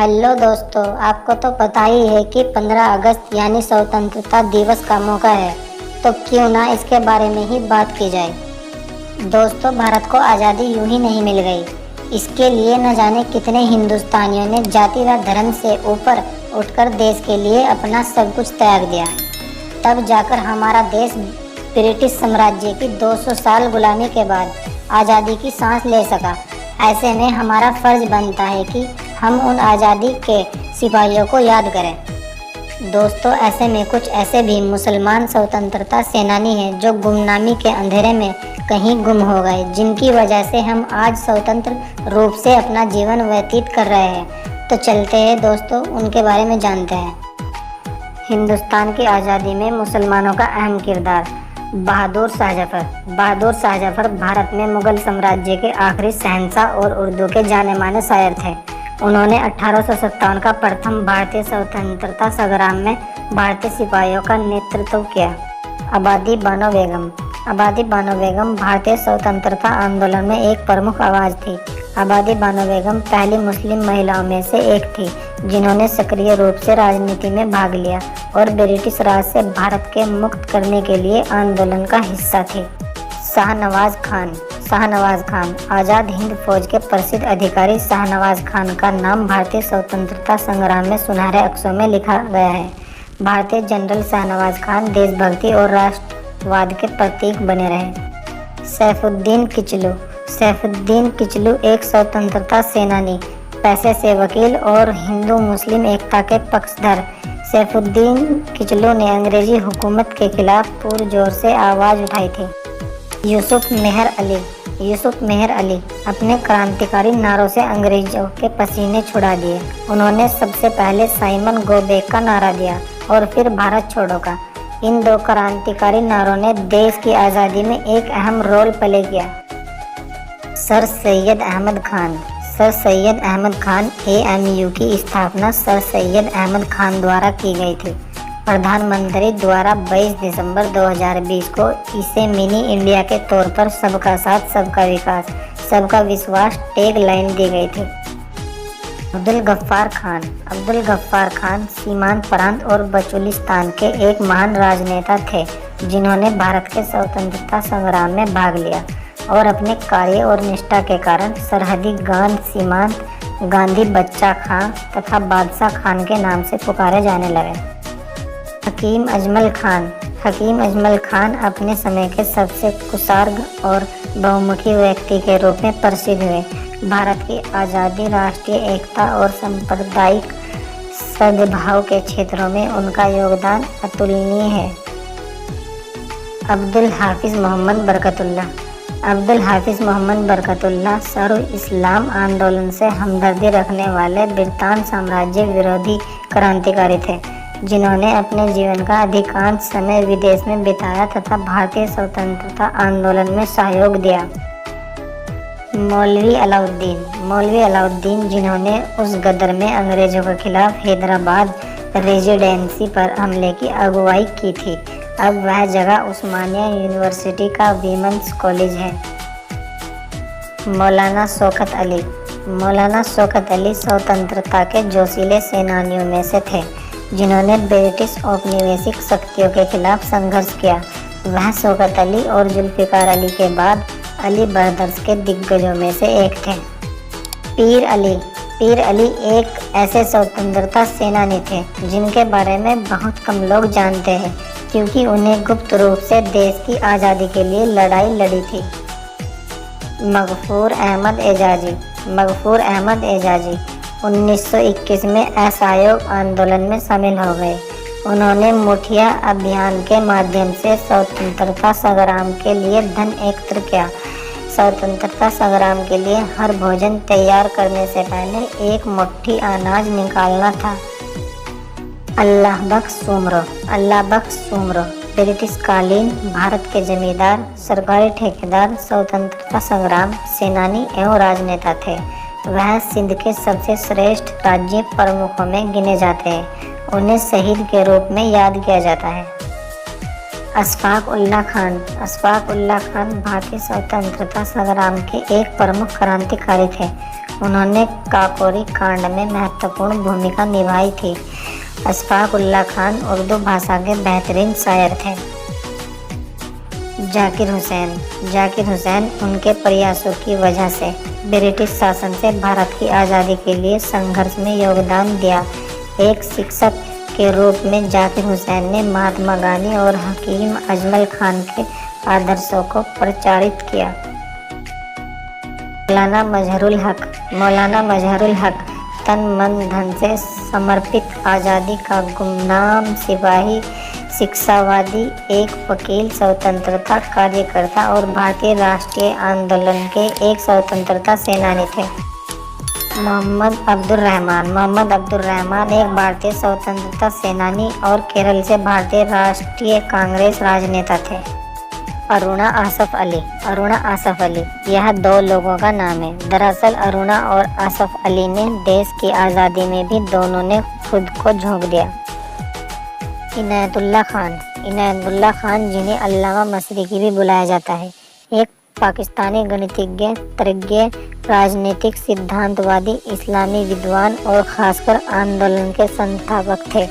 Hello दोस्तों, आपको तो पता ही है कि 15 अगस्त यानी स्वतंत्रता दिवस का मौका है, तो क्यों ना इसके बारे में ही बात की जाए। दोस्तों, भारत को आज़ादी यूं ही नहीं मिल गई। इसके लिए न जाने कितने हिंदुस्तानियों ने जाति व धर्म से ऊपर उठकर देश के लिए अपना सब कुछ त्याग दिया। तब जाकर हमारा देश ब्रिटिश साम्राज्य की 200 साल गुलामी के बाद आज़ादी की सांस ले सका। ऐसे में हमारा फर्ज बनता है कि हम उन आज़ादी के सिपाहियों को याद करें। दोस्तों, ऐसे में कुछ ऐसे भी मुसलमान स्वतंत्रता सेनानी हैं जो गुमनामी के अंधेरे में कहीं गुम हो गए, जिनकी वजह से हम आज स्वतंत्र रूप से अपना जीवन व्यतीत कर रहे हैं। तो चलते हैं दोस्तों, उनके बारे में जानते हैं। हिंदुस्तान की आज़ादी में मुसलमानों का अहम किरदार। बहादुर शाहजफर भारत में मुगल साम्राज्य के आखिरी शहंशाह और उर्दू के जाने माने शायर थे। उन्होंने 1857 का प्रथम भारतीय स्वतंत्रता संग्राम में भारतीय सिपाहियों का नेतृत्व किया। आबादी बानो बेगम भारतीय स्वतंत्रता आंदोलन में एक प्रमुख आवाज़ थी। आबादी बानो बेगम पहली मुस्लिम महिलाओं में से एक थी जिन्होंने सक्रिय रूप से राजनीति में भाग लिया और ब्रिटिश राज से भारत के मुक्त करने के लिए आंदोलन का हिस्सा थी। शाहनवाज खान आज़ाद हिंद फौज के प्रसिद्ध अधिकारी शाहनवाज खान का नाम भारतीय स्वतंत्रता संग्राम में सुनहरे अक्षरों में लिखा गया है। भारतीय जनरल शाहनवाज खान देशभक्ति और राष्ट्रवाद के प्रतीक बने रहे। सैफुद्दीन किचलू एक स्वतंत्रता सेनानी, पैसे से वकील और हिंदू मुस्लिम एकता के पक्षधर। सैफुद्दीन किचलू ने अंग्रेजी हुकूमत के खिलाफ पुरजोर से आवाज़ उठाई थी। यूसुफ मेहर अली अपने क्रांतिकारी नारों से अंग्रेजों के पसीने छुड़ा दिए। उन्होंने सबसे पहले साइमन गो बैक का नारा दिया और फिर भारत छोड़ो का। इन दो क्रांतिकारी नारों ने देश की आज़ादी में एक अहम रोल प्ले किया। सर सैयद अहमद खान AMU की स्थापना सर सैयद अहमद खान द्वारा की गई थी। प्रधानमंत्री द्वारा 22 दिसंबर 2020 को इसे मिनी इंडिया के तौर पर सबका साथ सबका विकास सबका विश्वास टैग लाइन दी गई थी। अब्दुल गफ्फार खान सीमांत प्रांत और बलूचिस्तान के एक महान राजनेता थे जिन्होंने भारत के स्वतंत्रता संग्राम में भाग लिया और अपने कार्य और निष्ठा के कारण सरहदी गांव सीमांत गांधी बच्चा खां तथा बादशाह खान के नाम से पुकारे जाने लगे। हकीम अजमल खान अपने समय के सबसे कुशाग्र और बहुमुखी व्यक्ति के रूप में प्रसिद्ध हुए। भारत की आज़ादी, राष्ट्रीय एकता और सांप्रदायिक सद्भाव के क्षेत्रों में उनका योगदान अतुलनीय है। अब्दुल हाफिज मोहम्मद बरकतुल्लाह सर्व इस्लाम आंदोलन से हमदर्दी रखने वाले ब्रितान साम्राज्य विरोधी क्रांतिकारी थे जिन्होंने अपने जीवन का अधिकांश समय विदेश में बिताया तथा भारतीय स्वतंत्रता आंदोलन में सहयोग दिया। मौलवी अलाउद्दीन जिन्होंने उस गदर में अंग्रेजों के खिलाफ हैदराबाद रेजिडेंसी पर हमले की अगुवाई की थी। अब वह जगह उस्मानिया यूनिवर्सिटी का वीमेंस कॉलेज है। मौलाना शौकत अली स्वतंत्रता के जोशीले सेनानियों में से थे जिन्होंने ब्रिटिश औपनिवेशिक शक्तियों के खिलाफ संघर्ष किया। वह शौकत अली और जुल्फ़िकार अली के बाद अली ब्रदर्स के दिग्गजों में से एक थे। पीर अली एक ऐसे स्वतंत्रता सेनानी थे जिनके बारे में बहुत कम लोग जानते हैं क्योंकि उन्हें गुप्त रूप से देश की आज़ादी के लिए लड़ाई लड़ी थी। मगफूर अहमद एजाजी 1921 में असहयोग आंदोलन में शामिल हो गए। उन्होंने मुठिया अभियान के माध्यम से स्वतंत्रता संग्राम के लिए धन एकत्र किया। स्वतंत्रता संग्राम के लिए हर भोजन तैयार करने से पहले एक मुट्ठी अनाज निकालना था। अल्लाह बख्श सूमरो ब्रिटिशकालीन भारत के जमींदार, सरकारी ठेकेदार, स्वतंत्रता संग्राम सेनानी एवं राजनेता थे। वह सिंध के सबसे श्रेष्ठ राज्य प्रमुखों में गिने जाते हैं। उन्हें शहीद के रूप में याद किया जाता है। अशफाक उल्लाह खान भारतीय स्वतंत्रता संग्राम के एक प्रमुख क्रांतिकारी थे। उन्होंने काकोरी कांड में महत्वपूर्ण भूमिका निभाई थी। अशफाक उल्लाह खान उर्दू भाषा के बेहतरीन शायर थे। जाकिर हुसैन उनके प्रयासों की वजह से ब्रिटिश शासन से भारत की आज़ादी के लिए संघर्ष में योगदान दिया। एक शिक्षक के रूप में जाकिर हुसैन ने महात्मा गांधी और हकीम अजमल खान के आदर्शों को प्रचारित किया। मौलाना मजहरुल हक तन मन धन से समर्पित आज़ादी का गुमनाम सिपाही, शिक्षावादी, एक वकील, स्वतंत्रता कार्यकर्ता और भारतीय राष्ट्रीय आंदोलन के एक स्वतंत्रता सेनानी थे। मोहम्मद अब्दुर रहमान एक भारतीय स्वतंत्रता सेनानी और केरल से भारतीय राष्ट्रीय कांग्रेस राजनेता थे। अरुणा आसफ अली यह दो लोगों का नाम है। दरअसल अरुणा और आसफ अली ने देश की आज़ादी में भी दोनों ने खुद को झोंक दिया। इनायतुल्लाह खान जिन्हें अल्लामा मशरिकी भी बुलाया जाता है, एक पाकिस्तानी गणितज्ञ, तर्कज्ञ, राजनीतिक सिद्धांतवादी, इस्लामी विद्वान और खासकर आंदोलन के संस्थापक थे।